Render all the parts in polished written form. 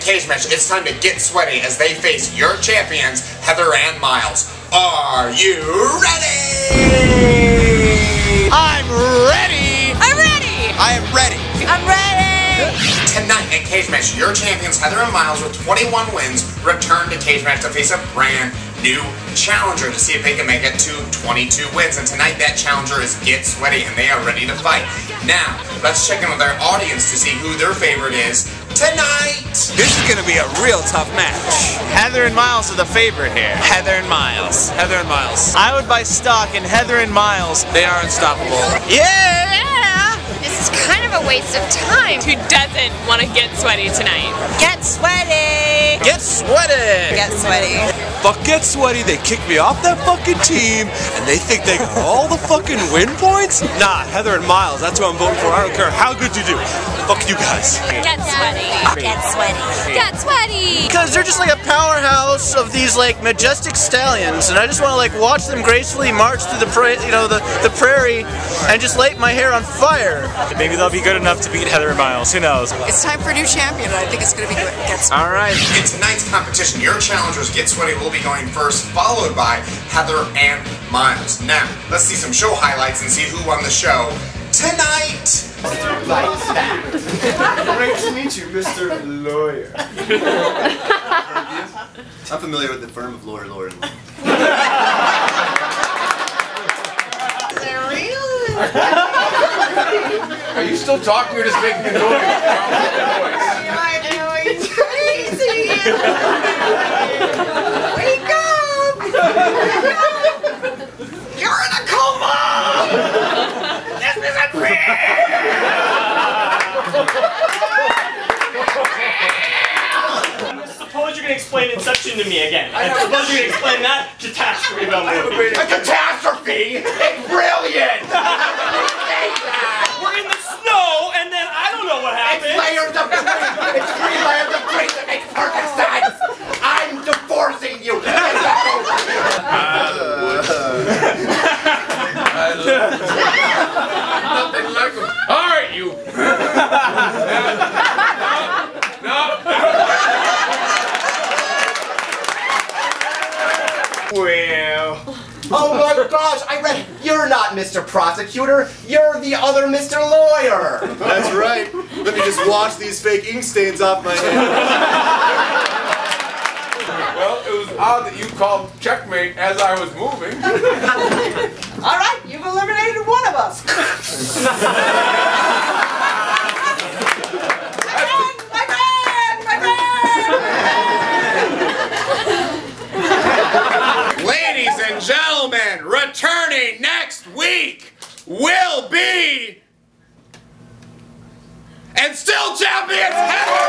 Cagematch, it's time to get sweaty as they face your champions, Heather and Miles. Are you ready? I'm ready! I'm ready! I am ready! I'm ready! Tonight at Cagematch, your champions, Heather and Miles, with 21 wins, return to Cagematch to face a brand new challenger to see if they can make it to 22 wins. And tonight that challenger is Get Sweaty, and they are ready to fight. Now, let's check in with our audience to see who their favorite is tonight. This is gonna be a real tough match. Heather and Miles are the favorite here. Heather and Miles. Heather and Miles. I would buy stock in Heather and Miles. They are unstoppable. Yeah! This is kind of a waste of time. Who doesn't want to get sweaty tonight? Get sweaty! Get sweaty! Get sweaty. Fuck Get Sweaty, they kicked me off that fucking team, and they think they got all the fucking win points? Nah, Heather and Miles, that's who I'm voting for. I don't care how good you do. Fuck you guys. Get sweaty. Get sweaty. Get sweaty! Because they're just like a powerhouse of these like majestic stallions, and I just want to like watch them gracefully march through the the prairie and just light my hair on fire. Maybe they'll be good enough to beat Heather and Miles. Who knows? It's time for a new champion, and I think it's going to be good. Get Sweaty. All right. In tonight's competition, your challengers, Get Sweaty, will be going first, followed by Heather and Miles. Now, let's see some show highlights and see who won the show tonight. Great to meet you, Mr. Lawyer. I'm familiar with the firm of Lawyer. Are you still talking or just making a noise? I know it's crazy. Wake up! You're in a coma! This isn't real! Suppose you're going to explain Inception to me again. And suppose you're going to explain that catastrophe about movie. A catastrophe? It's brilliant! We're in the snow, and then I don't know what happened. It's layers of trees! It's 3 layers of trees that makes perfect sense! I'm divorcing you! Nothing like them. Alright, you! Well... Oh my gosh, I read you're not Mr. Prosecutor, you're the other Mr. Lawyer! That's right. Let me just wash these fake ink stains off my hand. Well, it was odd that you called checkmate as I was moving. Alright, you've eliminated one of us. Ladies and gentlemen, returning next week will be... and still champions, Heather!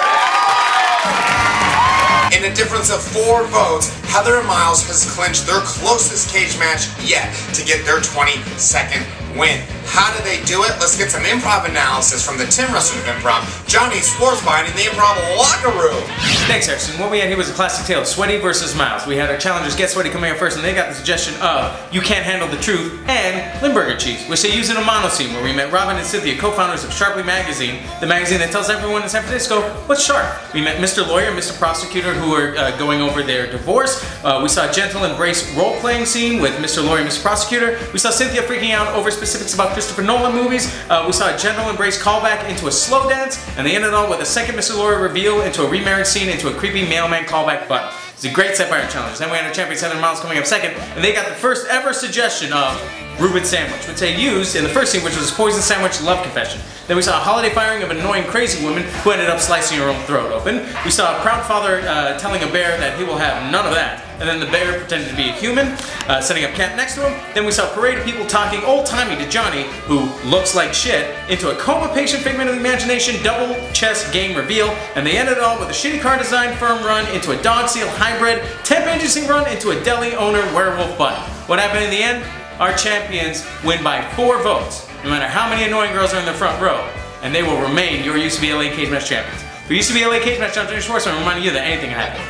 In a difference of 4 votes, Heather and Miles has clinched their closest cage match yet to get their 22nd win. How did they do it? Let's get some improv analysis from the Tim Wrestling of Improv, Jonny, Svarzbein, in the Improv locker room. Thanks, Harrison. What we had here was a classic tale of Sweaty versus Miles. We had our challengers Get Sweaty coming out first, and they got the suggestion of You Can't Handle the Truth and Limburger Cheese, which they used in a mono scene where we met Robin and Cynthia, co-founders of Sharply Magazine, the magazine that tells everyone in San Francisco what's sharp. We met Mr. Lawyer and Mr. Prosecutor, who were going over their divorce. We saw a gentle embrace role-playing scene with Mr. Lawyer and Mr. Prosecutor. We saw Cynthia freaking out over specifics about Christopher Nolan movies. We saw a gentle embrace callback into a slow dance, and they ended all with a second Mr. Lawyer reveal into a remarriage scene into a creepy mailman callback button. It's a great set by our challengers. Then we had our champions Heather and Miles coming up second, and they got the first ever suggestion of Reuben sandwich, which they used in the first scene, which was poison sandwich love confession. Then we saw a holiday firing of an annoying crazy woman who ended up slicing her own throat open. We saw a proud father telling a bear that he will have none of that. And then the bear pretended to be a human, setting up camp next to him. Then we saw a parade of people talking old-timey to Jonny, who looks like shit, into a coma patient figment of the imagination double chess game reveal. And they ended it all with a shitty car design firm run into a dog seal hybrid, temp inducing run into a deli owner werewolf button. What happened in the end? Our champions win by 4 votes, no matter how many annoying girls are in the front row, and they will remain your UCB LA Cagematch champions. For UCB LA Cagematch, I'm Jonny Svarzbein, reminding you that anything can happen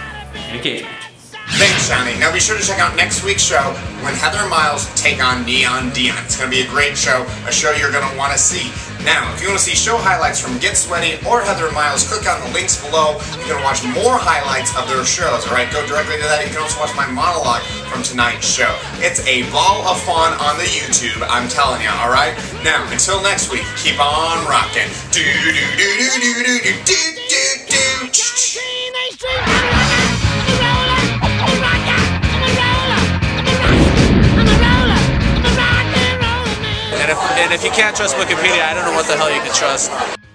in a cage match. Thanks, Jonny. Now be sure to check out next week's show when Heather and Miles take on Neon Dion. It's going to be a great show, a show you're going to want to see. Now, if you want to see show highlights from Get Sweaty or Heather and Miles, click on the links below. You can watch more highlights of their shows, alright? Go directly to that. You can also watch my monologue from tonight's show. It's a ball of fun on the YouTube, I'm telling you, alright? Now, until next week, keep on rocking. And if you can't trust Wikipedia, I don't know what the hell you can trust.